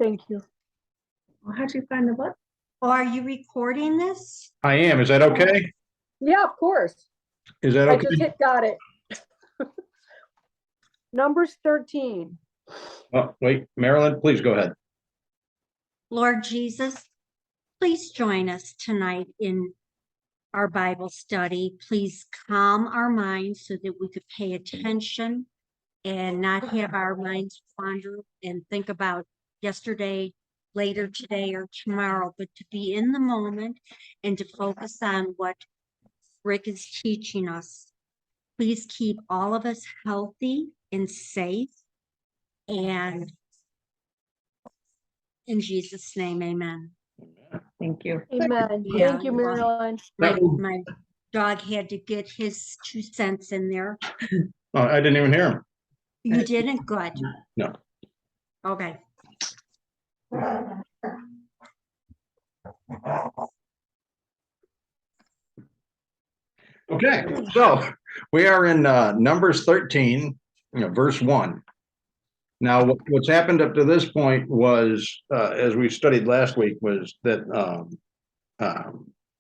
Thank you. Well, how'd you find the book? Oh, are you recording this? I am. Is that okay? Yeah, of course. Is that I okay? just got it. Numbers 13. Oh, wait, Marilyn, please go ahead. Lord Jesus, please join us tonight in our Bible study. Please calm our minds so that we could pay attention and not have our minds wander and think about yesterday, later today, or tomorrow, but to be in the moment and to focus on what Rick is teaching us. Please keep all of us healthy and safe. And in Jesus' name, amen. Thank you. Amen. Yeah. Thank you, Marilyn. My dog had to get his 2 cents in there. Oh, I didn't even hear him. You didn't? Good. No. Okay. Okay, so we are in Numbers 13, verse 1. Now, what's happened up to this point was, as we studied last week, was that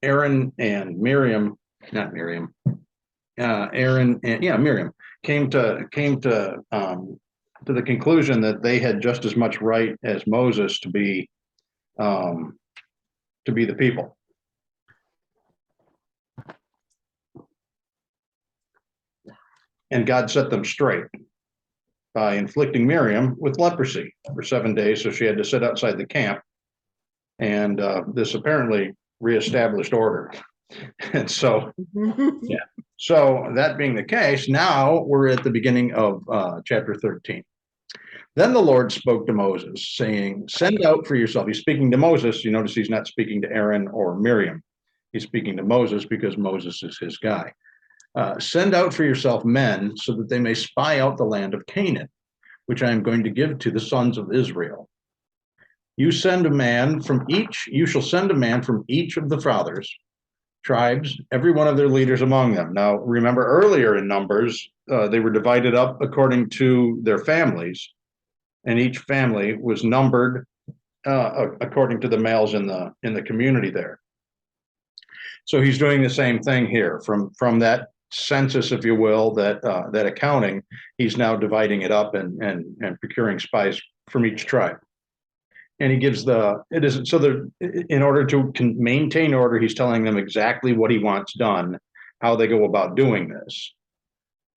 Aaron and Miriam, not Miriam, Aaron and Miriam came to the conclusion that they had just as much right as Moses to be the people. And God set them straight by inflicting Miriam with leprosy for 7 days. So she had to sit outside the camp. And this apparently reestablished order. And so, so that being the case, now we're at the beginning of chapter 13. Then the Lord spoke to Moses, saying, send out for yourself. He's speaking to Moses. You notice he's not speaking to Aaron or Miriam. He's speaking to Moses because Moses is his guy. Send out for yourself men so that they may spy out the land of Canaan, which I am going to give to the sons of Israel. You shall send a man from each of the fathers' tribes, every one of their leaders among them. Now, remember earlier in Numbers, they were divided up according to their families, and each family was numbered according to the males in the community there. So he's doing the same thing here from that census, if you will, that accounting. He's now dividing it up and procuring spies from each tribe. And he gives in order to maintain order, he's telling them exactly what he wants done, how they go about doing this,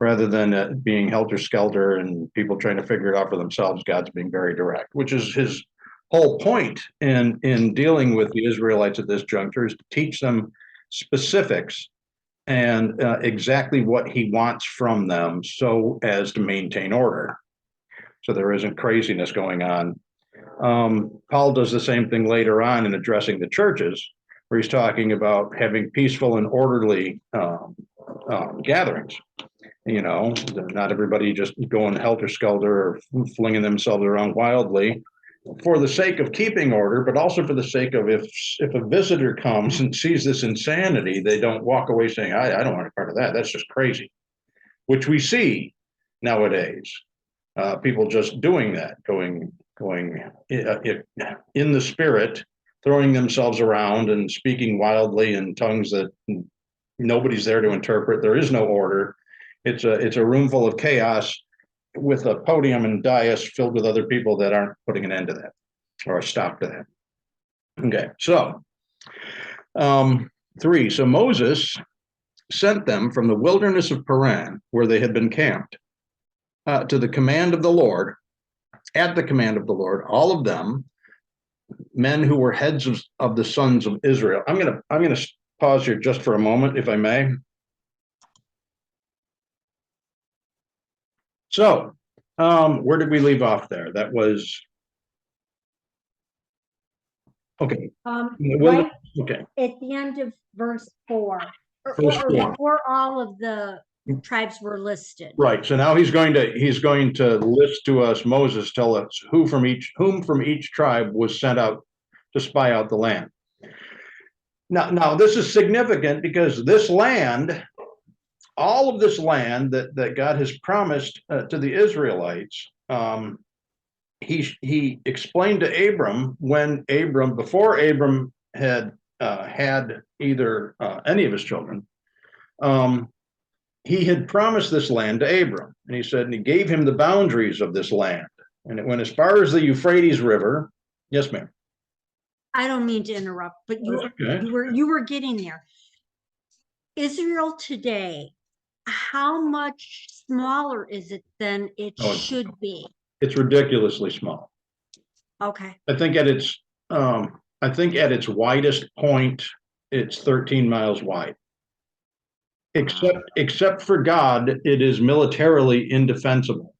rather than being helter-skelter and people trying to figure it out for themselves. God's being very direct, which is his whole point in dealing with the Israelites at this juncture, is to teach them specifics and exactly what he wants from them so as to maintain order. So there isn't craziness going on. Paul does the same thing later on in addressing the churches, where he's talking about having peaceful and orderly gatherings. Not everybody just going helter-skelter or flinging themselves around wildly for the sake of keeping order, but also for the sake of if a visitor comes and sees this insanity, they don't walk away saying, I don't want a part of that. That's just crazy, which we see nowadays. People just doing that, going in the spirit, throwing themselves around and speaking wildly in tongues that nobody's there to interpret. There is no order. It's a room full of chaos with a podium and dais filled with other people that aren't putting an end to that or a stop to that. Okay, so 3. So Moses sent them from the wilderness of Paran, where they had been camped, to the command of the Lord, at the command of the Lord, all of them, men who were heads of the sons of Israel. I'm gonna pause here just for a moment, if I may. So, where did we leave off there? That was okay. Right Okay. at the end of verse 4, Verse 4. before all of the tribes were listed. Right. So now he's going to list to us, Moses, tell us whom from each tribe was sent out to spy out the land. Now this is significant because this land, all of this land that God has promised to the Israelites, he explained to Abram before Abram had had either any of his children, he had promised this land to Abram, and he said, and he gave him the boundaries of this land, and it went as far as the Euphrates River. Yes, ma'am. I don't mean to interrupt, but Okay. you were getting there. Israel today, how much smaller is it than it Oh, should be? It's ridiculously small. Okay. I think at its widest point, it's 13 miles wide. Except for God, it is militarily indefensible,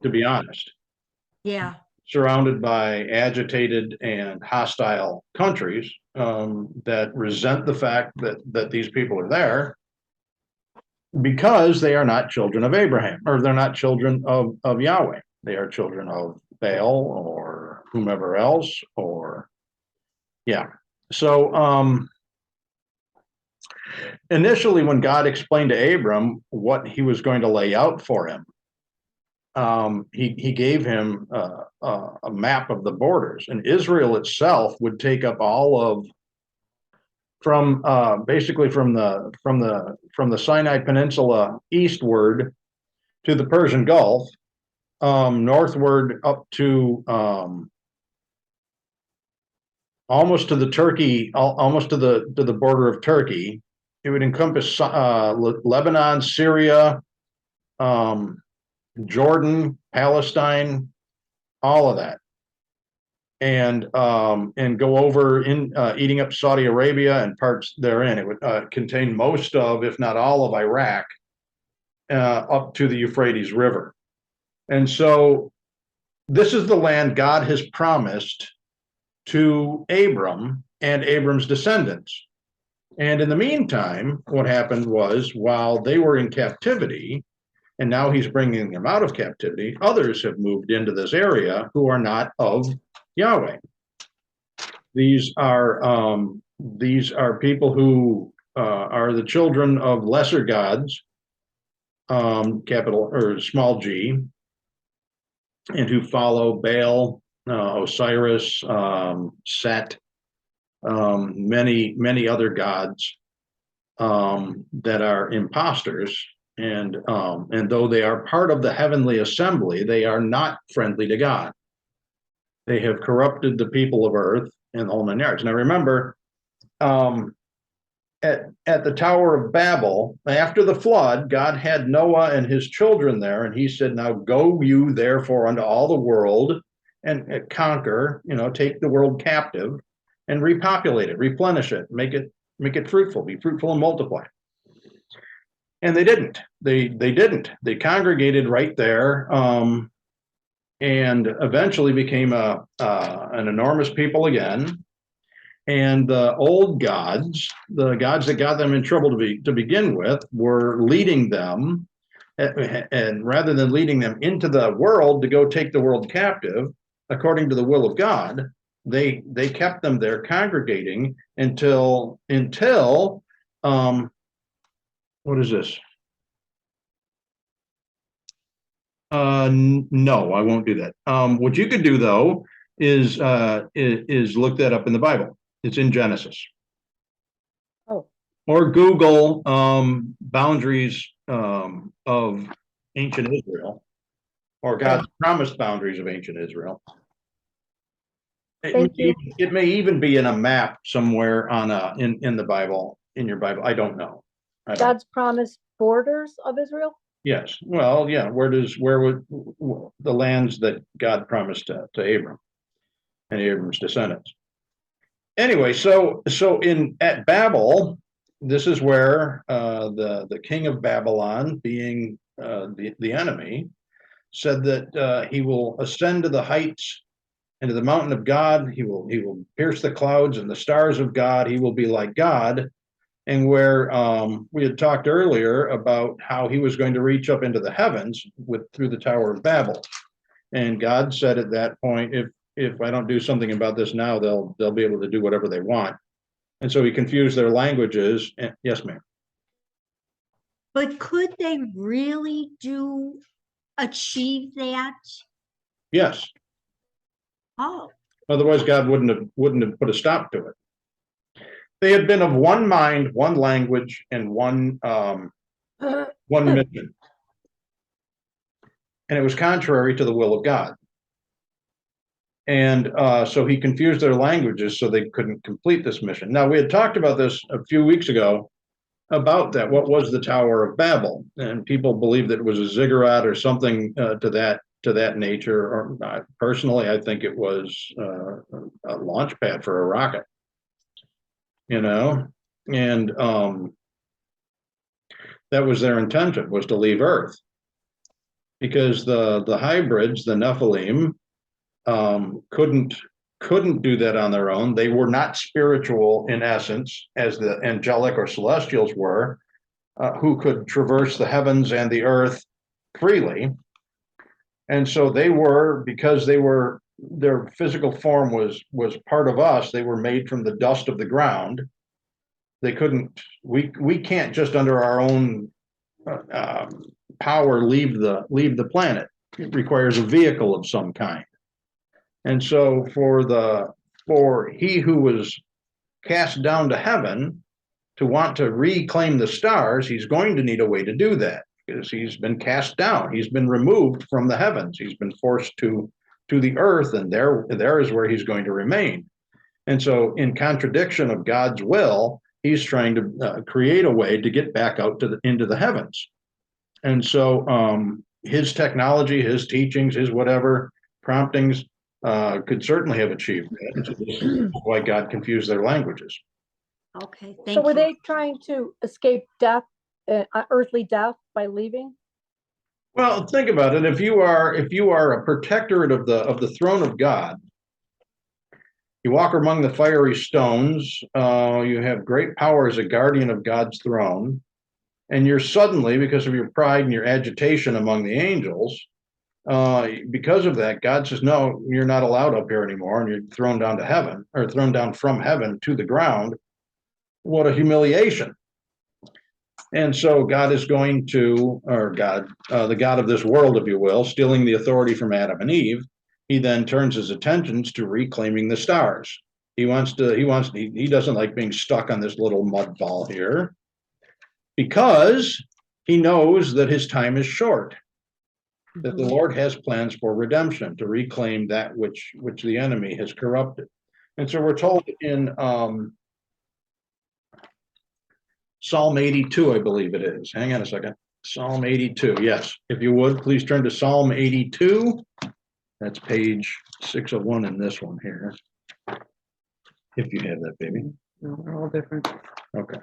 to be honest. Yeah. Surrounded by agitated and hostile countries that resent the fact that these people are there because they are not children of Abraham, or they're not children of Yahweh. They are children of Baal or whomever else, or yeah. So initially, when God explained to Abram what he was going to lay out for him, he gave him a map of the borders, and Israel itself would take up all of basically from the Sinai Peninsula eastward to the Persian Gulf, northward up to almost to the border of Turkey. It would encompass Lebanon, Syria, Jordan, Palestine, all of that, and go over in eating up Saudi Arabia and parts therein. It would contain most of, if not all of, Iraq up to the Euphrates River. And so this is the land God has promised to Abram and Abram's descendants. And in the meantime, what happened was, while they were in captivity, and now he's bringing them out of captivity, others have moved into this area who are not of Yahweh. These are people who are the children of lesser gods, capital or small g, and who follow Baal, Osiris, Set, many other gods that are imposters. And though they are part of the heavenly assembly, they are not friendly to God. They have corrupted the people of earth and the whole 9 yards. Now remember, at the Tower of Babel, after the flood, God had Noah and his children there, and he said, now go you therefore unto all the world and conquer, take the world captive and repopulate it, replenish it, make it fruitful, be fruitful and multiply. And they didn't. They didn't. They congregated right there, and eventually became an enormous people again. And the old gods, the gods that got them in trouble to begin with, were leading them, and rather than leading them into the world to go take the world captive, according to the will of God, they kept them there congregating until what is this? No, I won't do that. What you could do though is look that up in the Bible. It's in Genesis. Oh. Or Google boundaries of ancient Israel, or God's promised boundaries of ancient Israel. Thank you. It may even be in a map somewhere in the Bible, in your Bible. I don't know. God's promised borders of Israel? Yes. Well, yeah. Where would the lands that God promised to Abram and Abram's descendants? Anyway, so at Babel, this is where the king of Babylon, being the enemy, said that he will ascend to the heights and to the mountain of God. He will pierce the clouds and the stars of God. He will be like God. And where we had talked earlier about how he was going to reach up into the heavens through the Tower of Babel. And God said at that point, if I don't do something about this now, they'll be able to do whatever they want. And so he confused their languages. Yes, ma'am. But could they really achieve that? Yes. Oh, Otherwise, God wouldn't have put a stop to it. They had been of one mind, one language, and one mission. And it was contrary to the will of God. And so he confused their languages so they couldn't complete this mission. Now, we had talked about this a few weeks ago about that. What was the Tower of Babel? And people believed that it was a ziggurat or something to that nature. Or personally, I think it was a launch pad for a rocket. You know, and that was their intention, was to leave Earth, because the hybrids, the Nephilim, couldn't do that on their own. They were not spiritual in essence, as the angelic or celestials were, who could traverse the heavens and the earth freely. And so they were, because their physical form was part of us. They were made from the dust of the ground. They couldn't. We can't just under our own power leave the planet. It requires a vehicle of some kind. And so for he who was cast down to heaven to want to reclaim the stars, he's going to need a way to do that, because he's been cast down. He's been removed from the heavens. He's been forced to the earth, and there is where he's going to remain. And so, in contradiction of God's will, he's trying to create a way to get back out into the heavens. And so his technology, his teachings, his whatever promptings could certainly have achieved that. And so this is why God confused their languages. okay, So thank were you. they trying to escape death, earthly death, by leaving? Well, think about it. If you are a protectorate of the throne of God, you walk among the fiery stones, you have great power as a guardian of God's throne, and you're suddenly, because of your pride and your agitation among the angels, because of that, God says, no, you're not allowed up here anymore, and you're thrown down to heaven, or thrown down from heaven to the ground. What a humiliation. And so God is going to, or God, the God of this world, if you will, stealing the authority from Adam and Eve, he then turns his attentions to reclaiming the stars. He doesn't like being stuck on this little mud ball here, because he knows that his time is short, that the Lord has plans for redemption, to reclaim that which the enemy has corrupted. And so we're told in Psalm 82, I believe it is. Hang on a second. Psalm 82. Yes. If you would, please turn to Psalm 82. That's page 601 in this one here. If you have that, baby. No, they're all different. Okay.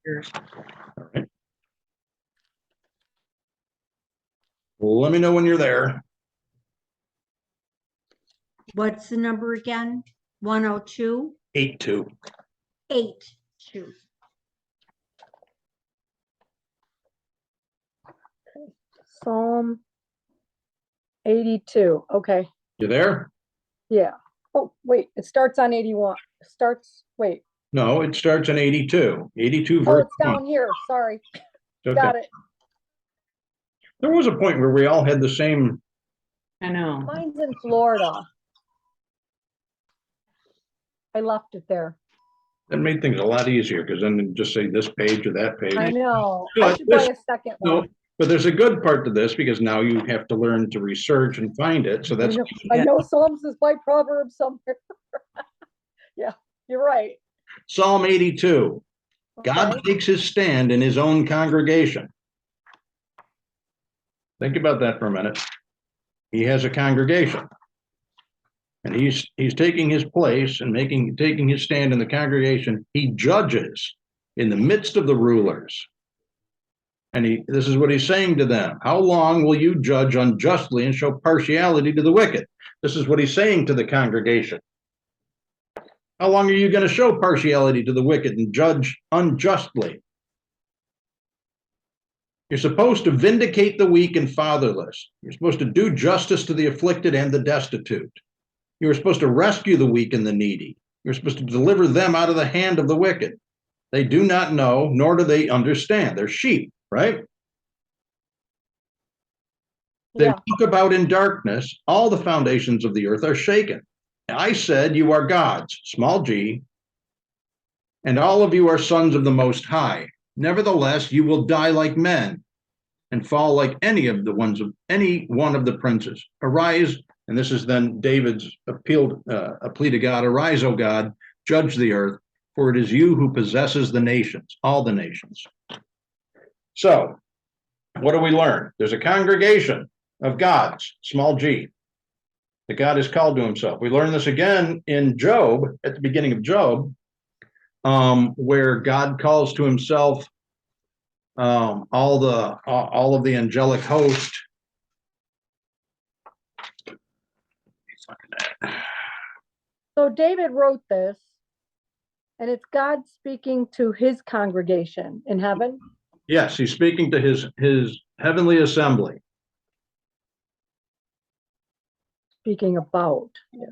Yours. All right. Well, let me know when you're there. What's the number again? 102? 82. 82. Psalm 82. Okay. You there? Yeah. Oh, wait, it starts on 81. Wait. No, it starts in 82. 82 Oh, verse it's 1. down here. Sorry. Okay. Got it. There was a point where we all had the same. I know. Mine's in Florida. I left it there. That made things a lot easier, because then it'd just say this page or that page. I know. No, I should buy this- a second No, one. but there's a good part to this, because now you have to learn to research and find it. So that's I know Psalms is by Proverbs somewhere. Yeah, you're right. Psalm 82. God Okay. takes his stand in his own congregation. Think about that for a minute. He has a congregation, and he's taking his place and taking his stand in the congregation. He judges in the midst of the rulers. And this is what he's saying to them. How long will you judge unjustly and show partiality to the wicked? This is what he's saying to the congregation. How long are you going to show partiality to the wicked and judge unjustly? You're supposed to vindicate the weak and fatherless. You're supposed to do justice to the afflicted and the destitute. You're supposed to rescue the weak and the needy. You're supposed to deliver them out of the hand of the wicked. They do not know, nor do they understand. They're sheep, right? They Yeah, walk about in darkness. All the foundations of the earth are shaken. I said, you are gods, small g, and all of you are sons of the Most High. Nevertheless, you will die like men and fall like any one of the princes. Arise, and this is then David's a plea to God. Arise, O God, judge the earth, for it is you who possesses the nations, all the nations. So, what do we learn? There's a congregation of gods, small g, that God has called to himself. We learn this again in Job, at the beginning of Job, where God calls to himself all of the angelic host. so David wrote this, and it's God speaking to his congregation in heaven. Yes, he's speaking to his heavenly assembly. Speaking about, yeah.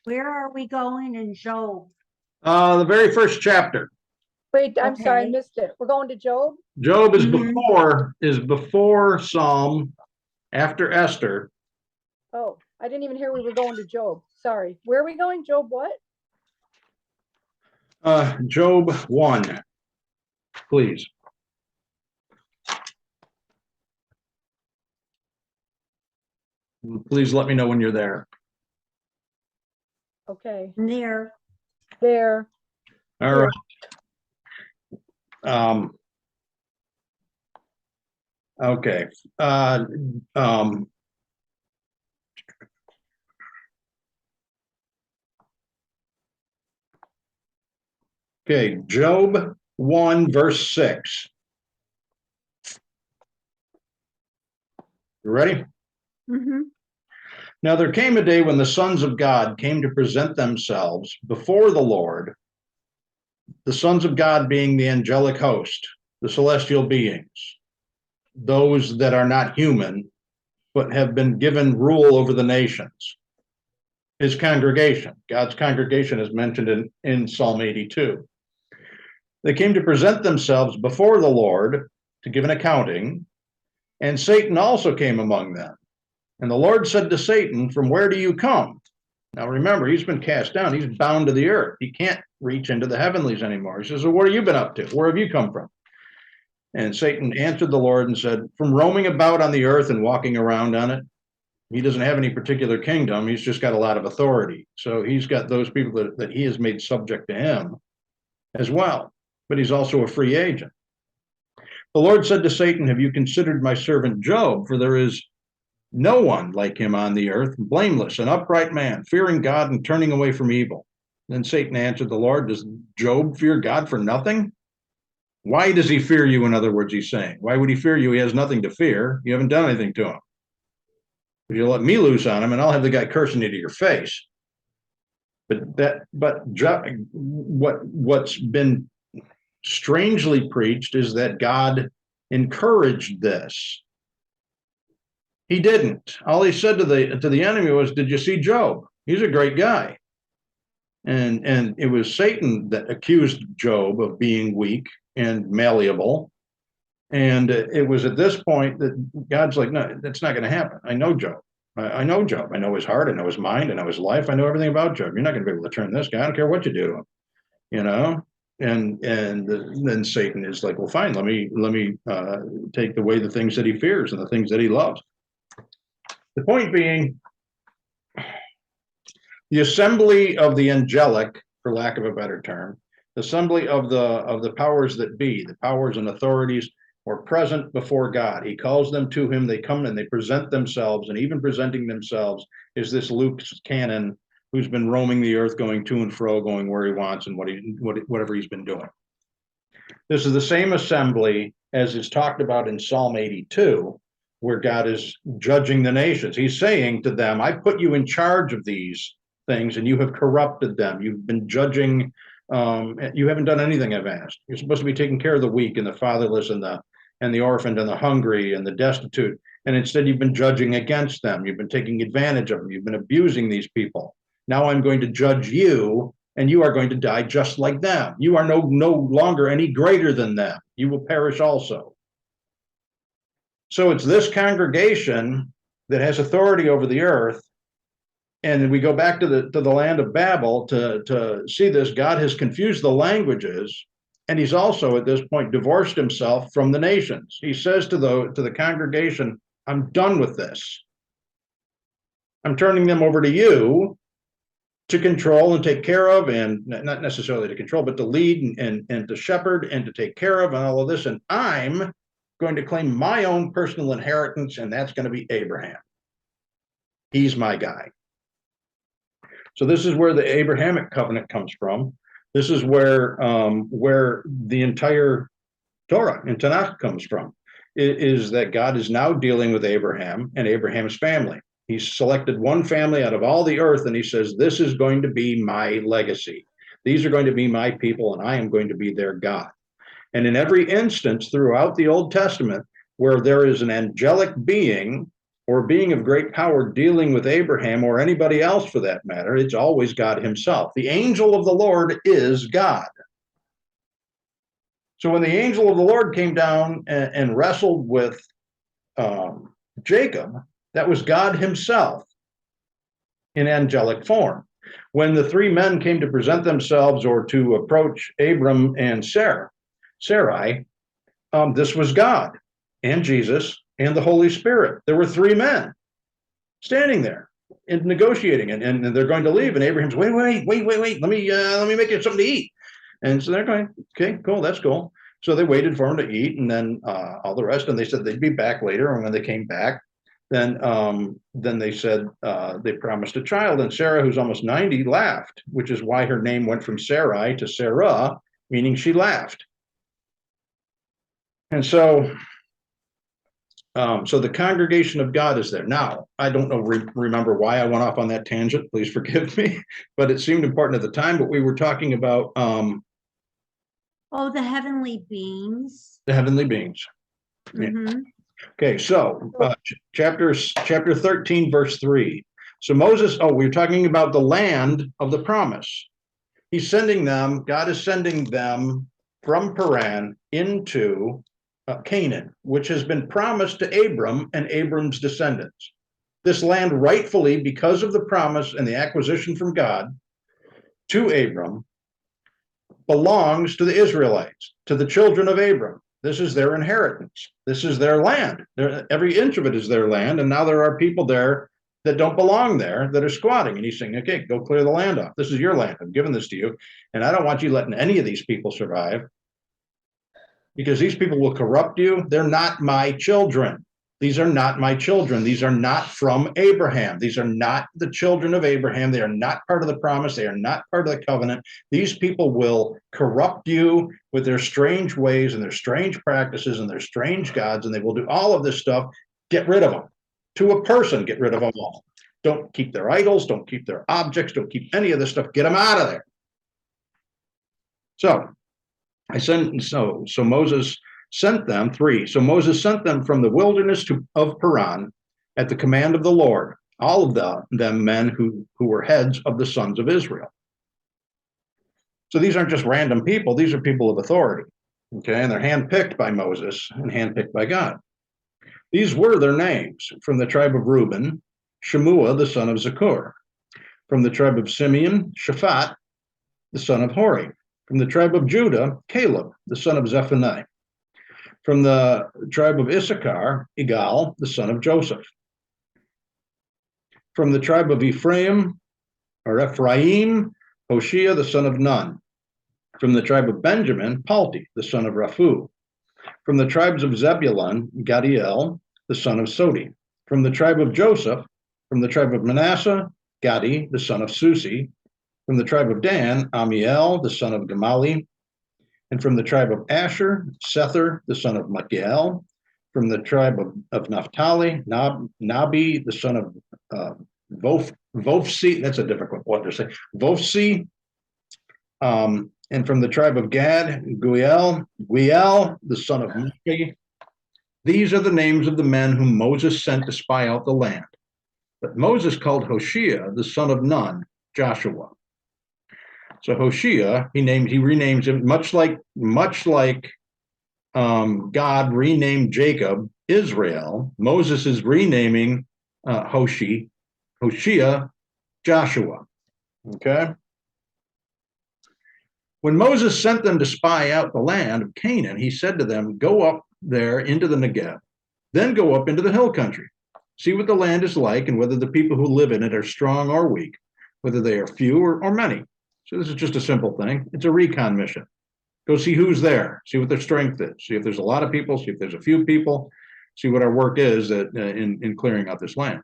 Where are we going in Job? The very first chapter. Wait, I'm sorry, I Okay. missed it. We're going to Job? Job is Mhm. before Psalm, after Esther. Oh, I didn't even hear we were going to Job. Sorry. Where are we going? Job what? Job 1, please. Please let me know when you're there. Okay, There. there. All right. Okay. Okay, Job 1, verse 6. You ready? Mhm. Now there came a day when the sons of God came to present themselves before the Lord, the sons of God being the angelic host, the celestial beings, those that are not human, but have been given rule over the nations. His congregation, God's congregation, is mentioned in Psalm 82. They came to present themselves before the Lord to give an accounting, and Satan also came among them. And the Lord said to Satan, "From where do you come?" Now remember, he's been cast down. He's bound to the earth. He can't reach into the heavenlies anymore. He says, "Well, what have you been up to? Where have you come from?" And Satan answered the Lord and said, "From roaming about on the earth and walking around on it." He doesn't have any particular kingdom. He's just got a lot of authority. So he's got those people that he has made subject to him as well. But he's also a free agent. The Lord said to Satan, "Have you considered my servant Job? For there is no one like him on the earth, blameless, an upright man, fearing God and turning away from evil." Then Satan answered the Lord, "Does Job fear God for nothing? Why does he fear you?" In other words, he's saying, why would he fear you? He has nothing to fear. You haven't done anything to him. But you let me loose on him, and I'll have the guy cursing you to your face. What's been strangely preached is that God encouraged this. He didn't. All he said to the enemy was, "Did you see Job? He's a great guy." And it was Satan that accused Job of being weak and malleable. And it was at this point that God's like, "No, that's not going to happen. I know Job. I know Job. I know his heart. I know his mind. I know his life. I know everything about Job. You're not going to be able to turn this guy. I don't care what you do to him, you know." And then Satan is like, "Well, fine. Let me take away the things that he fears and the things that he loves." The point being, the assembly of the angelic, for lack of a better term, the assembly of the powers that be, the powers and authorities, were present before God. He calls them to him. They come and they present themselves, and even presenting themselves is this Luke's canon, who's been roaming the earth, going to and fro, going where he wants and whatever he's been doing. This is the same assembly as is talked about in Psalm 82, where God is judging the nations. He's saying to them, "I put you in charge of these things, and you have corrupted them. You've been judging. You haven't done anything I've asked. You're supposed to be taking care of the weak and the fatherless and the orphaned and the hungry and the destitute. And instead, you've been judging against them. You've been taking advantage of them. You've been abusing these people. Now I'm going to judge you, and you are going to die just like them. You are no longer any greater than them. You will perish also." So it's this congregation that has authority over the earth. And we go back to the land of Babel to see this. God has confused the languages, and he's also at this point divorced himself from the nations. He says to the congregation, I'm done with this. I'm turning them over to you to control and take care of, and not necessarily to control, but to lead and to shepherd and to take care of and all of this. And I'm going to claim my own personal inheritance, and that's going to be Abraham. He's my guy. So this is where the Abrahamic covenant comes from. This is where the entire Torah and Tanakh comes from. It is that God is now dealing with Abraham and Abraham's family. He's selected one family out of all the earth, and he says, this is going to be my legacy. These are going to be my people, and I am going to be their God. And in every instance throughout the Old Testament where there is an angelic being or being of great power dealing with Abraham or anybody else for that matter, it's always God himself. The angel of the Lord is God. So when the angel of the Lord came down and wrestled with Jacob, that was God himself in angelic form. When the three men came to present themselves or to approach Abram and Sarai, this was God and Jesus and the Holy Spirit. There were three men standing there and negotiating, and they're going to leave. And Abraham's, wait, let me make you something to eat. And so they're going, okay, cool, that's cool. So they waited for him to eat, and then all the rest. And they said they'd be back later. And when they came back, then they said they promised a child. And Sarah, who's almost 90, laughed, which is why her name went from Sarai to Sarah, meaning she laughed. And so the congregation of God is there. Now, I don't know, remember why I went off on that tangent. Please forgive me, but it seemed important at the time. But we were talking about the heavenly beings. the heavenly beings. Yeah. Mhm. Okay, so chapter 13, verse 3. So Moses, we're talking about the land of the promise. He's sending them, God is sending them from Paran into Canaan, which has been promised to Abram and Abram's descendants. This land rightfully, because of the promise and the acquisition from God to Abram, belongs to the Israelites, to the children of Abram. This is their inheritance. This is their land. Every inch of it is their land. And now there are people there that don't belong there that are squatting. And he's saying, okay, go clear the land off. This is your land. I'm giving this to you. And I don't want you letting any of these people survive, because these people will corrupt you. They're not my children. These are not my children. These are not from Abraham. These are not the children of Abraham. They are not part of the promise. They are not part of the covenant. These people will corrupt you with their strange ways and their strange practices and their strange gods, and they will do all of this stuff. Get rid of them. To a person, get rid of them all. Don't keep their idols. Don't keep their objects. Don't keep any of this stuff. Get them out of there. So Moses sent them, 3. So Moses sent them from the wilderness of Paran at the command of the Lord, all of them men who were heads of the sons of Israel. So these aren't just random people. These are people of authority. Okay, and they're handpicked by Moses and handpicked by God. These were their names: from the tribe of Reuben, Shemua, the son of Zakur; from the tribe of Simeon, Shaphat, the son of Hori; from the tribe of Judah, Caleb, the son of Zephaniah; from the tribe of Issachar, Igal, the son of Joseph; from the tribe of Ephraim, Hoshea, the son of Nun; from the tribe of Benjamin, Palti, the son of Raphu; from the tribes of Zebulun, Gadiel, the son of Sodi; from the tribe of Joseph; from the tribe of Manasseh, Gadi, the son of Susi; from the tribe of Dan, Amiel, the son of Gamali; and from the tribe of Asher, Sether, the son of Machiel; from the tribe of Naphtali, Nabi, the son of Vophsi, that's a difficult one to say, Vophsi; and from the tribe of Gad, Guiel, the son of Maki. These are the names of the men whom Moses sent to spy out the land. But Moses called Hoshea, the son of Nun, Joshua. So Hoshea, he renames him, much like God renamed Jacob Israel, Moses is renaming Hoshea Joshua. Okay. When Moses sent them to spy out the land of Canaan, he said to them, go up there into the Negev, then go up into the hill country. See what the land is like and whether the people who live in it are strong or weak, whether they are few or many. So this is just a simple thing. It's a recon mission. Go see who's there, see what their strength is, see if there's a lot of people, see if there's a few people, see what our work is in clearing out this land.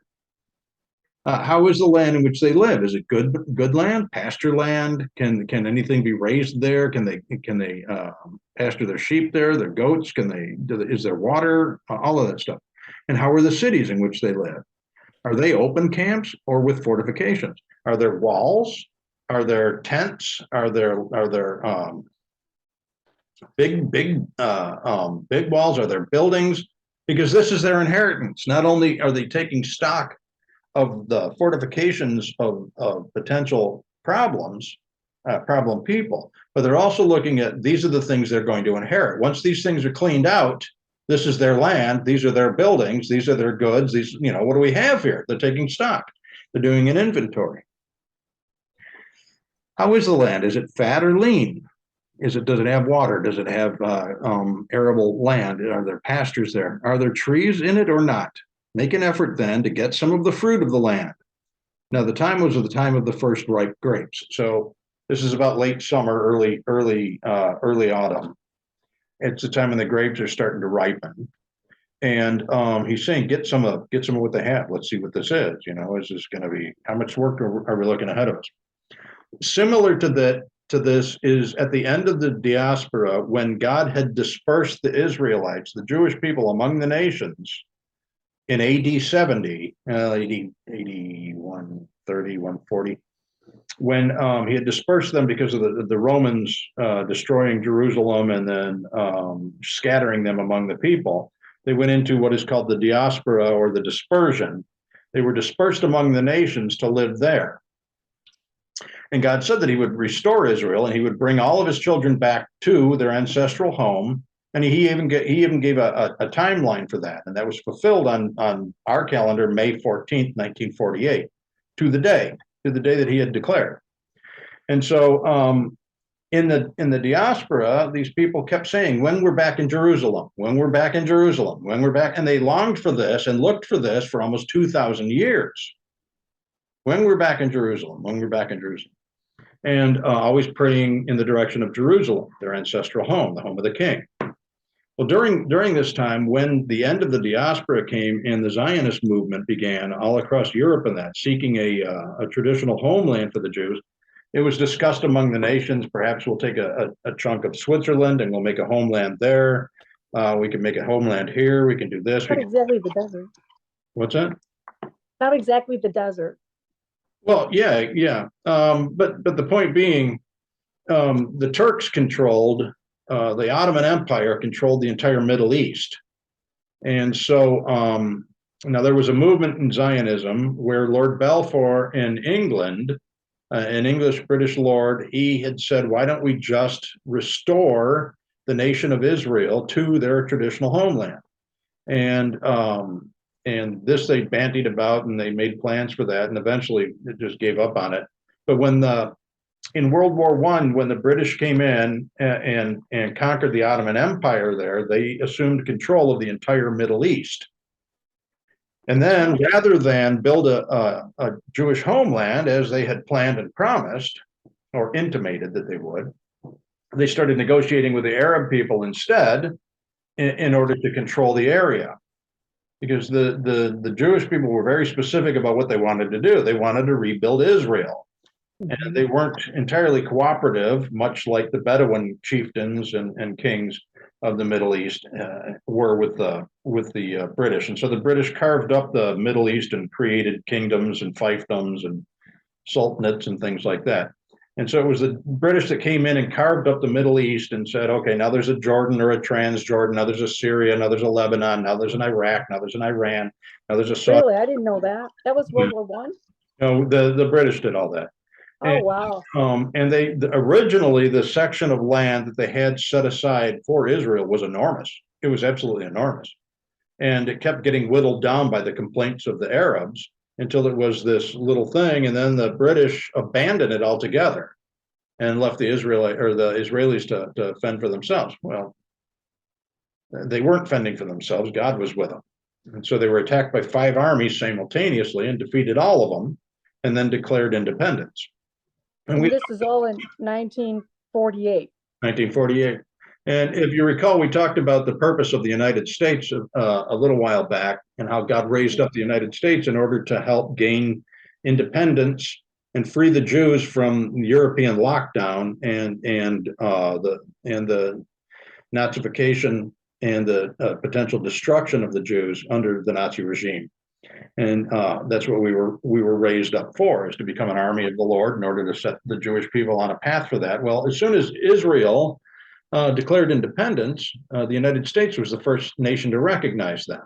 How is the land in which they live? Is it good land, pasture land? Can anything be raised there? Can they pasture their sheep there, their goats? Is there water? All of that stuff. And how are the cities in which they live? Are they open camps or with fortifications? Are there walls? Are there tents? Are there big walls? Are there buildings? Because this is their inheritance. Not only are they taking stock of the fortifications of potential problem people, but they're also looking at these are the things they're going to inherit. Once these things are cleaned out, this is their land, these are their buildings, these are their goods, these, what do we have here? They're taking stock. They're doing an inventory. How is the land? Is it fat or lean? Does it have water? Does it have arable land? Are there pastures there? Are there trees in it or not? Make an effort then to get some of the fruit of the land. Now the time was the time of the first ripe grapes. So this is about late summer, early autumn. It's the time when the grapes are starting to ripen. And he's saying, get some of what they have. Let's see what this is. Is this going to be, how much work are we looking ahead of us? Similar to this is at the end of the diaspora, when God had dispersed the Israelites, the Jewish people among the nations in AD 70, AD 130, 140, when he had dispersed them because of the Romans destroying Jerusalem and then scattering them among the people. They went into what is called the diaspora or the dispersion. They were dispersed among the nations to live there. And God said that he would restore Israel and he would bring all of his children back to their ancestral home. And he even gave a timeline for that. And that was fulfilled on our calendar, May 14th, 1948, to the day that he had declared. And so in the diaspora, these people kept saying, when we're back in Jerusalem, when we're back in Jerusalem, when we're back, and they longed for this and looked for this for almost 2,000 years. When we're back in Jerusalem, when we're back in Jerusalem. And always praying in the direction of Jerusalem, their ancestral home, the home of the king. Well, during this time, when the end of the diaspora came and the Zionist movement began all across Europe and that, seeking a traditional homeland for the Jews, it was discussed among the nations, perhaps we'll take a chunk of Switzerland and we'll make a homeland there. We can make a homeland here. We can do this. Not exactly the desert. What's that? Not exactly the desert. Well, yeah. But the point being, the Turks controlled, the Ottoman Empire controlled the entire Middle East. And so now there was a movement in Zionism where Lord Balfour in England, an English-British lord, he had said, why don't we just restore the nation of Israel to their traditional homeland? And this they bandied about and they made plans for that, and eventually it just gave up on it. But in World War I, when the British came in and conquered the Ottoman Empire there, they assumed control of the entire Middle East. And then rather than build a Jewish homeland as they had planned and promised, or intimated that they would, they started negotiating with the Arab people instead in order to control the area. Because the Jewish people were very specific about what they wanted to do. They wanted to rebuild Israel. And they weren't entirely cooperative, much like the Bedouin chieftains and kings of the Middle East were with the British. And so the British carved up the Middle East and created kingdoms and fiefdoms and sultanates and things like that. And so it was the British that came in and carved up the Middle East and said, okay, now there's a Jordan or a Transjordan, now there's a Syria, now there's a Lebanon, now there's an Iraq, now there's an Iran, now there's a Saudi. Really? I didn't know that. That was World War I? No, the British did all that. Oh, wow. And originally the section of land that they had set aside for Israel was enormous. It was absolutely enormous. And it kept getting whittled down by the complaints of the Arabs until it was this little thing. And then the British abandoned it altogether and left the Israelis to fend for themselves. Well, they weren't fending for themselves. God was with them. And so they were attacked by 5 armies simultaneously and defeated all of them and then declared independence. And this is all in 1948. 1948. And if you recall, we talked about the purpose of the United States a little while back and how God raised up the United States in order to help gain independence and free the Jews from European lockdown and the Nazification and the potential destruction of the Jews under the Nazi regime. And that's what we were raised up for, is to become an army of the Lord in order to set the Jewish people on a path for that. Well, as soon as Israel declared independence, the United States was the first nation to recognize them.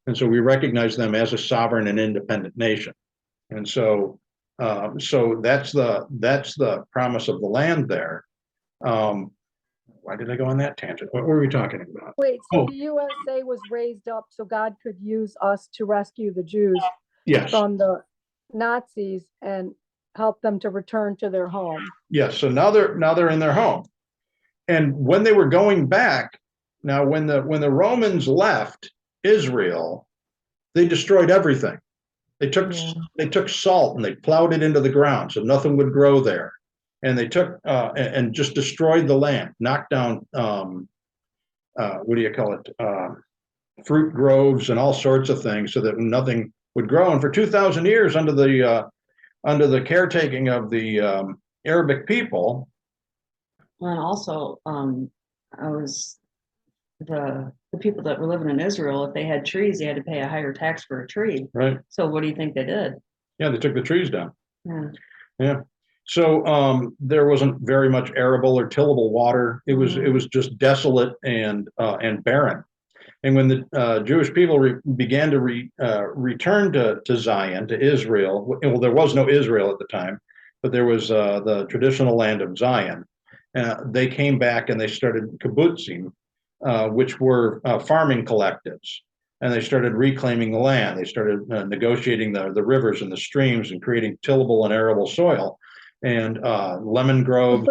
And so we recognize them as a sovereign and independent nation. And so that's the promise of the land there. Why did I go on that tangent? What were we talking about? Wait, so Oh. the USA was raised up so God could use us to rescue the Jews Yes, from the Nazis and help them to return to their home. yes. So now they're in their home. And when they were going back, now when the Romans left Israel, they destroyed everything. They took salt and they plowed it into the ground so nothing would grow there. And they took and just destroyed the land, knocked down what do you call it? Fruit groves and all sorts of things so that nothing would grow. And for 2,000 years under the caretaking of the Arabic people. Well, and also, I was the people that were living in Israel, if they had trees, they had to pay a higher tax for a tree. Right. So what do you think they did? Yeah, they took the trees down. Yeah. Yeah. So there wasn't very much arable or tillable water. It was just desolate and barren. And when the Jewish people began to return to Zion, to Israel, well, there was no Israel at the time, but there was the traditional land of Zion. They came back and they started kibbutzim, which were farming collectives. And they started reclaiming the land. They started negotiating the rivers and the streams and creating tillable and arable soil. And lemon grove.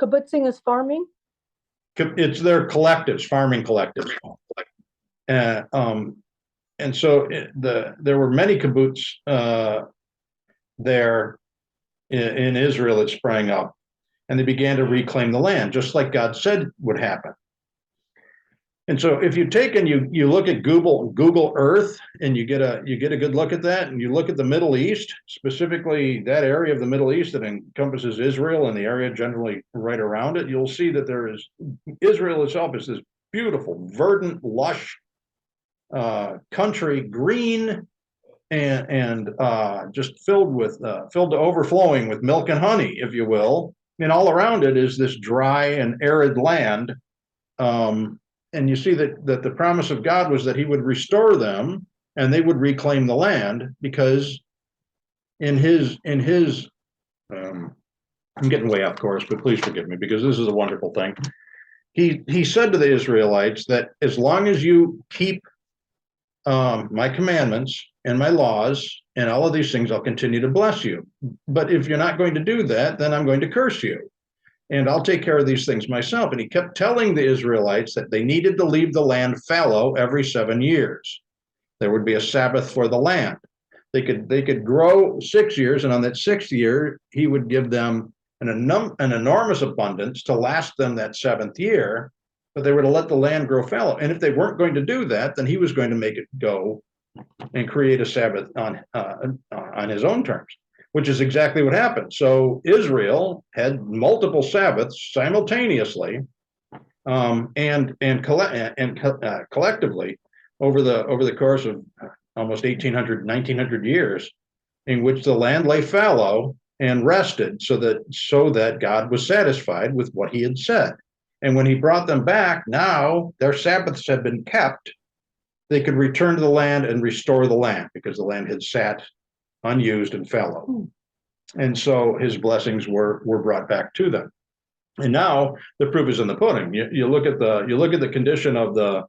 Kibbutzing is farming? It's their collectives, farming collectives. And so there were many kibbutz there in Israel that sprang up, and they began to reclaim the land, just like God said would happen. And so if you take and you look at Google Earth and you get a good look at that, and you look at the Middle East, specifically that area of the Middle East that encompasses Israel and the area generally right around it, you'll see that Israel itself is this beautiful, verdant, lush country, green and just filled to overflowing with milk and honey, if you will. And all around it is this dry and arid land. And you see that the promise of God was that he would restore them and they would reclaim the land, because in his I'm getting way off course, but please forgive me, because this is a wonderful thing. He said to the Israelites that as long as you keep my commandments and my laws and all of these things, I'll continue to bless you. But if you're not going to do that, then I'm going to curse you. And I'll take care of these things myself. And he kept telling the Israelites that they needed to leave the land fallow every 7 years. There would be a Sabbath for the land. They could grow 6 years, and on that 6th year, he would give them an enormous abundance to last them that 7th year, but they were to let the land grow fallow. And if they weren't going to do that, then he was going to make it go and create a Sabbath on his own terms, which is exactly what happened. So Israel had multiple Sabbaths simultaneously, and collectively over the course of almost 1900 years, in which the land lay fallow and rested, so that God was satisfied with what he had said. And when he brought them back, now their Sabbaths had been kept. They could return to the land and restore the land, because the land had sat unused and fallow. And so his blessings were brought back to them. And now the proof is in the pudding. You look at the condition of the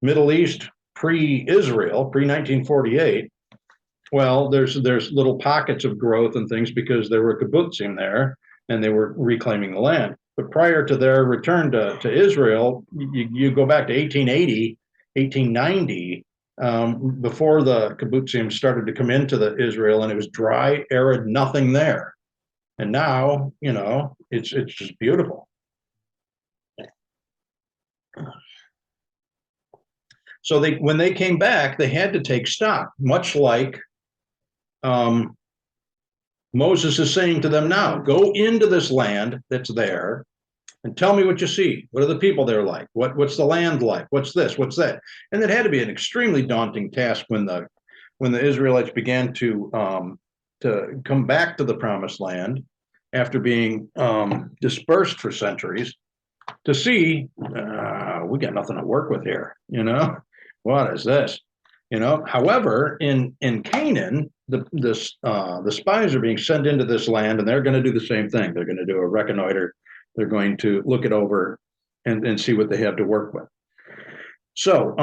Middle East pre-Israel, pre-1948, well, there's little pockets of growth and things because there were kibbutzim there and they were reclaiming the land. But prior to their return to Israel, you go back to 1880, 1890, before the kibbutzim started to come into the Israel, and it was dry, arid, nothing there. And now, it's just beautiful. So when they came back, they had to take stock, much like Moses is saying to them now, go into this land that's there and tell me what you see. What are the people there like? What's the land like? What's this? What's that? And it had to be an extremely daunting task when the Israelites began to come back to the promised land after being dispersed for centuries, to see we got nothing to work with here. What is this? However, in Canaan, the spies are being sent into this land, and they're going to do the same thing. They're going to do a reconnoiter. They're going to look it over and see what they have to work with. So,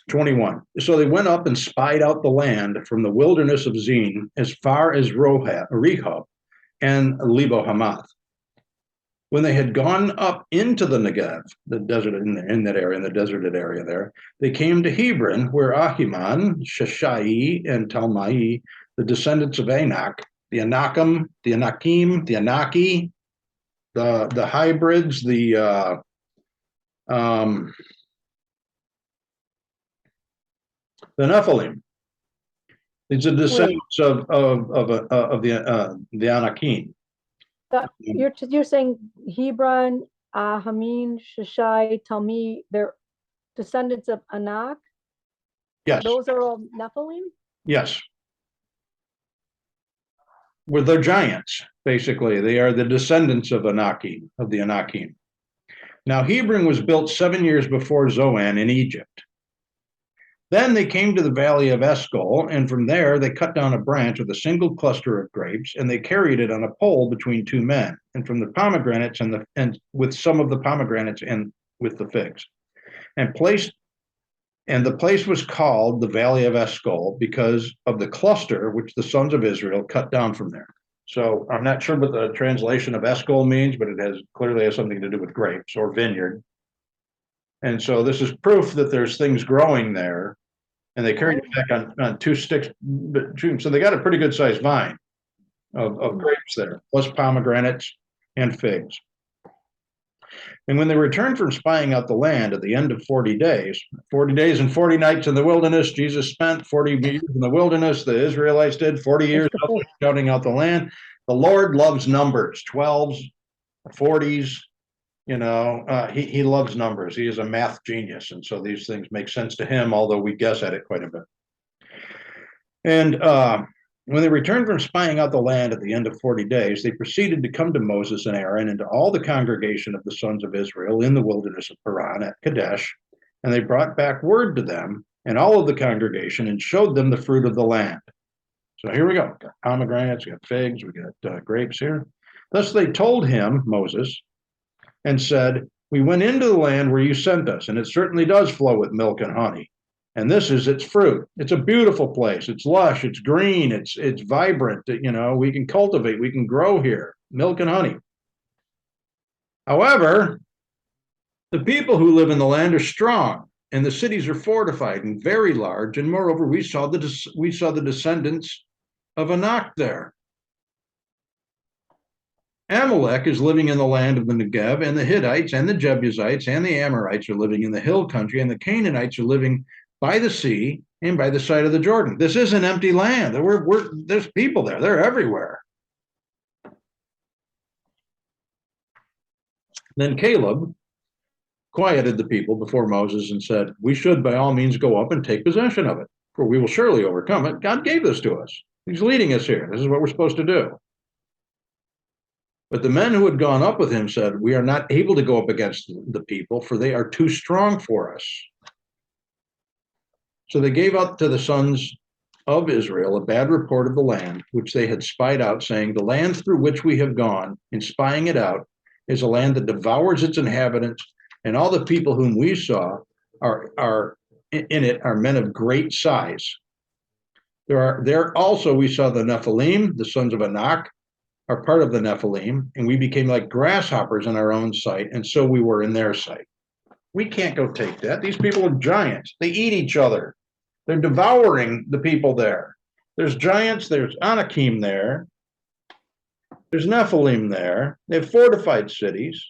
21. So they went up and spied out the land from the wilderness of Zin as far as Rehob and Lebo Hamath. When they had gone up into the Negev, the desert in that area, in the deserted area there, they came to Hebron, where Ahiman, Sheshai, and Talmai, the descendants of Anak, the Anakim, the Anakim, the Anaki, the hybrids, the Nephilim. These are descendants of the Anakim. You're saying Hebron, Hamin, Sheshai, Talmi, they're descendants of Anak? Yes. Those are all Nephilim? Yes. Well, they're giants, basically. They are the descendants of Anakim, of the Anakim. Now, Hebron was built 7 years before Zoan in Egypt. Then they came to the valley of Eshcol, and from there they cut down a branch with a single cluster of grapes, and they carried it on a pole between two men, and from the pomegranates and with some of the pomegranates and with the figs, and the place was called the valley of Eshcol because of the cluster which the sons of Israel cut down from there. So I'm not sure what the translation of Eshcol means, but it clearly has something to do with grapes or vineyard. And so this is proof that there's things growing there, and they carried it back on 2 sticks. So they got a pretty good sized vine of grapes there, plus pomegranates and figs. And when they returned from spying out the land at the end of 40 days and 40 nights in the wilderness, Jesus spent 40 years in the wilderness. The Israelites did 40 years scouting out the land. The Lord loves numbers, 12s, 40s. He loves numbers. He is a math genius. And so these things make sense to him, although we guess at it quite a bit. And when they returned from spying out the land at the end of 40 days, they proceeded to come to Moses and Aaron and to all the congregation of the sons of Israel in the wilderness of Paran at Kadesh. And they brought back word to them and all of the congregation and showed them the fruit of the land. So here we go. We got pomegranates, we got figs, we got grapes here. Thus they told him, Moses, and said, we went into the land where you sent us, and it certainly does flow with milk and honey. And this is its fruit. It's a beautiful place. It's lush, it's green, it's vibrant. We can cultivate, we can grow here, milk and honey. However, the people who live in the land are strong, and the cities are fortified and very large. And moreover, we saw the descendants of Anak there. Amalek is living in the land of the Negev, and the Hittites and the Jebusites and the Amorites are living in the hill country, and the Canaanites are living by the sea and by the side of the Jordan. This is an empty land. There's people there. They're everywhere. Then Caleb quieted the people before Moses and said, we should by all means go up and take possession of it, for we will surely overcome it. God gave this to us. He's leading us here. This is what we're supposed to do. But the men who had gone up with him said, we are not able to go up against the people, for they are too strong for us. So they gave up to the sons of Israel a bad report of the land, which they had spied out, saying, the land through which we have gone in spying it out is a land that devours its inhabitants, and all the people whom we saw are in it are men of great size. There also we saw the Nephilim, the sons of Anak, are part of the Nephilim, and we became like grasshoppers in our own sight, and so we were in their sight. We can't go take that. These people are giants. They eat each other. They're devouring the people there. There's giants, there's Anakim there. There's Nephilim there. They have fortified cities.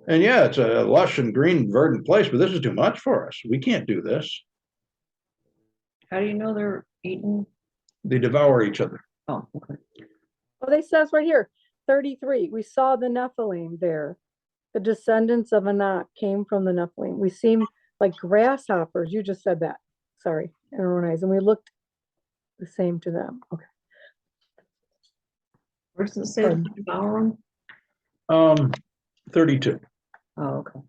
And yeah, it's a lush and green, verdant place, but this is too much for us. We can't do this. How do you know they're eating? They devour each other. Oh, okay. Well, they says right here, 33, we saw the Nephilim there. The descendants of Anak came from the Nephilim. We seemed like grasshoppers. You just said that. Sorry, in our own eyes. And we looked the same to them. Okay. Where does it say to devour them? 32. Oh, okay.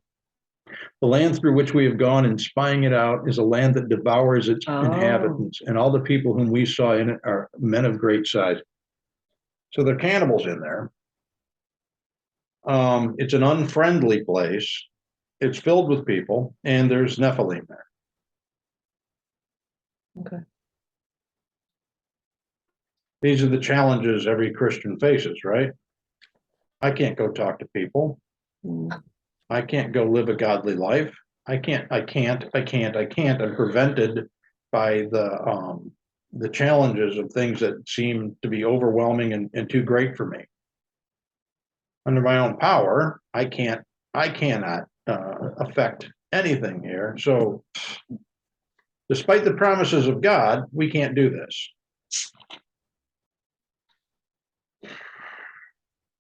The land through which we have gone and spying it out is a land that devours its inhabitants, and all the people whom we saw in it are men of great size. So they're cannibals in there. It's an unfriendly place. It's filled with people, and there's Nephilim there. Okay. These are the challenges every Christian faces, right? I can't go talk to people. I can't go live a godly life. I can't. I'm prevented by the challenges of things that seem to be overwhelming and too great for me. Under my own power, I cannot affect anything here. So despite the promises of God, we can't do this.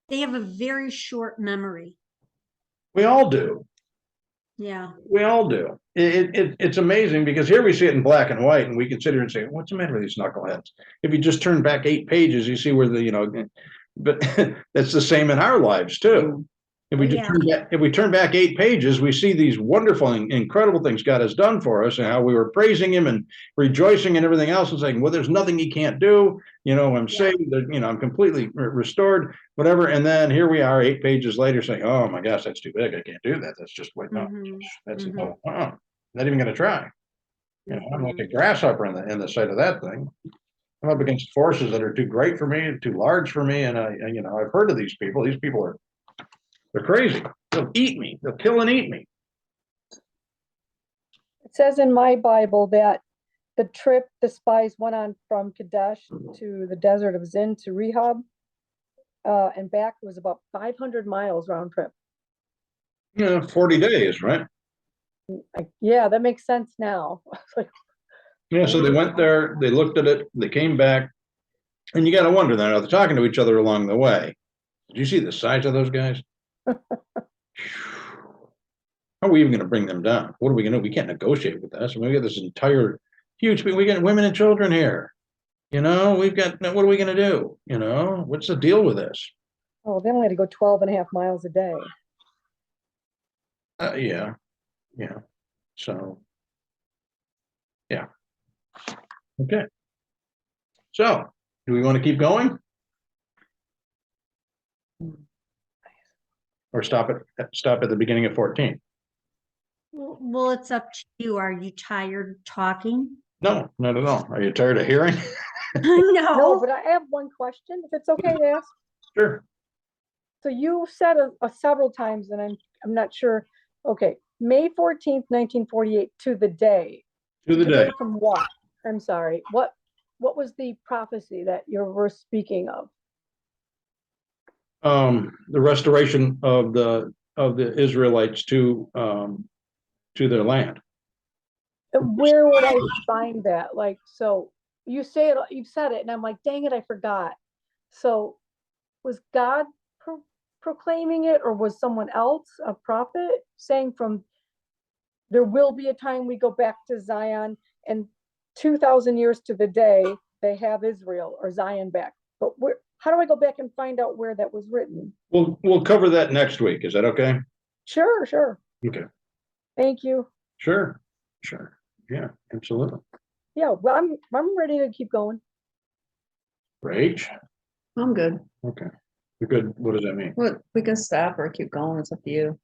They have a very short memory. We all do. Yeah. We all do. It's amazing because here we see it in black and white, and we can sit here and say, "What's the matter with these knuckleheads?" If you just turn back 8 pages, you see where but that's the same in our lives too. If we turn back 8 pages, we see these wonderful and incredible things God has done for us, and how we were praising Him and rejoicing and everything else, and saying, "Well, there's nothing He can't do." I'm saved. I'm completely restored. Whatever. And then here we are 8 pages later, saying, "Oh my gosh, that's too big. I can't do that. That's just wait, no, that's no, not even going to try." I'm like a grasshopper in the sight of that thing. I'm up against forces that are too great for me, too large for me, and I've heard of these people. These people they're crazy. They'll eat me. They'll kill and eat me. It says in my Bible that the trip the spies went on from Kadesh to the desert of Zin to Rehob and back was about 500 miles round trip. 40 days, right? Yeah, that makes sense now. Yeah, so they went there, they looked at it, they came back, and you got to wonder, they're talking to each other along the way. Did you see the size of those guys? How are we even going to bring them down? What are we going to do? We can't negotiate with us. We got this entire huge, we got women and children here. We've got, what are we going to do? What's the deal with this? Oh, they only had to go 12 and a half miles a day. Yeah. So, yeah. Okay. So, do we want to keep going? Or stop at the beginning of 14? Well, it's up to you. Are you tired of talking? No, not at all. Are you tired of hearing? No, No. but I have one question, if it's okay to ask. Sure. So you said several times, and I'm not sure. Okay, May 14th, 1948 to the day. To the day. From what? I'm sorry. What was the prophecy that you were speaking of? The restoration of the Israelites to their land. Where would I find that? So you said it, and I'm like, dang it, I forgot. So was God proclaiming it, or was someone else, a prophet, saying from there will be a time we go back to Zion, and 2,000 years to the day they have Israel or Zion back? But how do I go back and find out where that was written? We'll cover that next week. Is that okay? Sure. Okay. Thank you. Sure. Yeah, absolutely. Yeah, well, I'm ready to keep going. Rach? I'm good. Okay. You're good. What does that mean? Well, we can stop or keep going. It's up to you.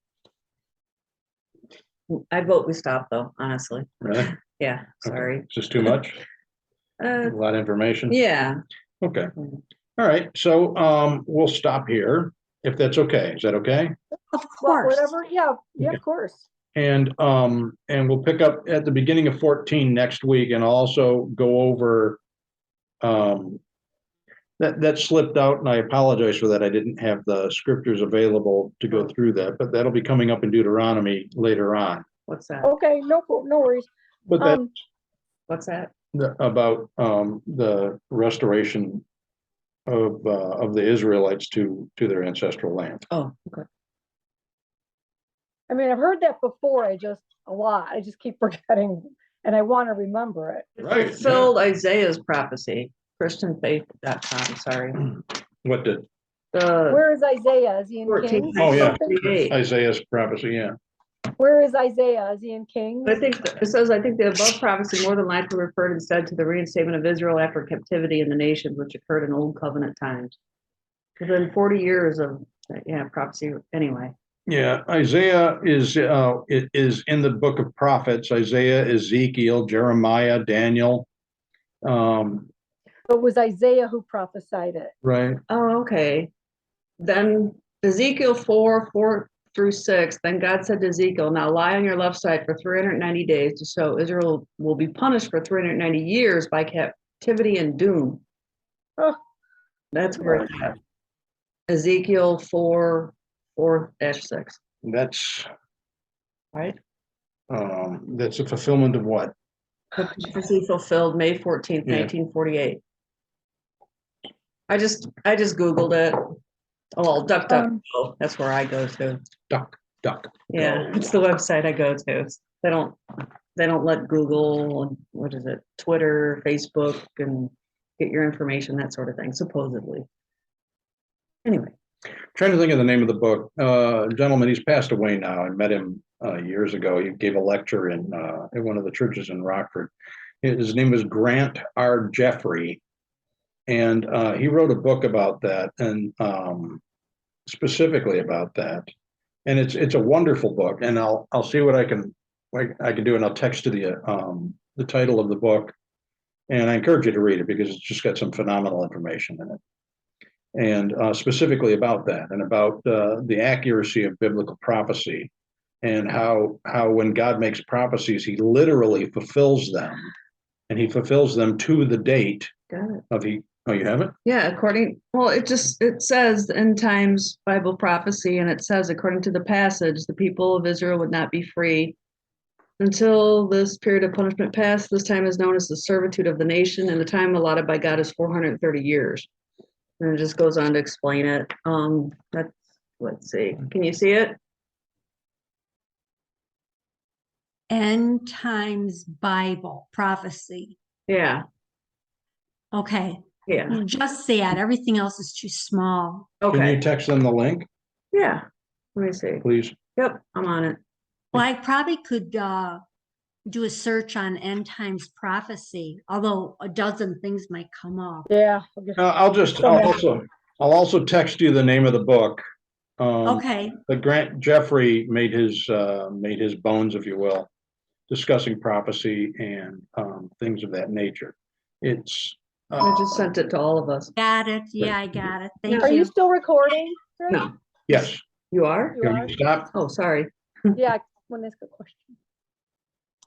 I vote we stop though, honestly. Really? Yeah, Okay. sorry. It's just too much, a lot of information. Yeah, Okay, all right, so, we'll stop here, if that's okay. Is that okay? Of Well, course. whatever, yeah, of course. And we'll pick up at the beginning of 14 next week and also go over, that slipped out and I apologize for that. I didn't have the scriptures available to go through that, but that'll be coming up in Deuteronomy later on. what's that? Okay, no worries. But that, What's that? about, the restoration of the Israelites to their ancestral land. Oh, okay. I mean, I've heard that before, I just keep forgetting, and I want to remember it. Right, Fulfilled Isaiah's prophecy, christianfaith.com, sorry. What did The Where is Isaiah? Is he in 14, Kings? Oh, or yeah. something? Isaiah's prophecy? Yeah. Where is Isaiah? Is he in Kings? I think it says, I think the above prophecy more than likely referred instead to the reinstatement of Israel after captivity in the nations, which occurred in Old Covenant times. Within 40 years of, prophecy, anyway. Yeah, Isaiah is it is in the book of prophets, Isaiah, Ezekiel, Jeremiah, Daniel. It was Isaiah who prophesied it. Right. Oh, okay. Then Ezekiel 4:4-6, then God said to Ezekiel, now lie on your left side for 390 days, to show Israel will be punished for 390 years by captivity and doom. Oh. That's where it's at. Ezekiel 4:4-6, That's right? that's a fulfillment of what? Prophecy fulfilled May 14th, Yeah. 1948. I just Googled it. Oh, well, DuckDuckGo, that's where I go to. Duck. Yeah, it's the website I go to. They don't let Google and what is it, Twitter, Facebook, and get your information, that sort of thing, supposedly. Anyway, Trying to think of the name of the book. A gentleman, he's passed away now. I met him years ago. He gave a lecture in one of the churches in Rockford. His name was Grant R. Jeffrey, and he wrote a book about that, and specifically about that. And it's a wonderful book. And I'll see what I can do, and I'll text you the title of the book. And I encourage you to read it because it's just got some phenomenal information in it. And specifically about that, and about the accuracy of biblical prophecy, and how when God makes prophecies, he literally fulfills them, and he fulfills them to the date got it. of he. Oh, you have it? Yeah, it says the end times Bible prophecy, and it says, according to the passage, the people of Israel would not be free until this period of punishment passed. This time is known as the servitude of the nation, and the time allotted by God is 430 years. And it just goes on to explain it. Let's see. Can you see it? End times Bible prophecy. Yeah, Okay, yeah, you just say that. Everything else is too small. Can you okay, text them the link, yeah. Let me see. please? Yep, I'm on it. Well, I probably could do a search on end times prophecy, although a dozen things might come up. Yeah. I'll also text you the name of the book. Okay, But Grant Jeffrey made his bones, if you will, discussing prophecy and things of that nature. It's I just sent it to all of us. got it. Yeah, I got it. Thank Are you you. still recording? Greg? No, yes. you are? You Can are? you stop? Oh, sorry. Yeah, one ask a question.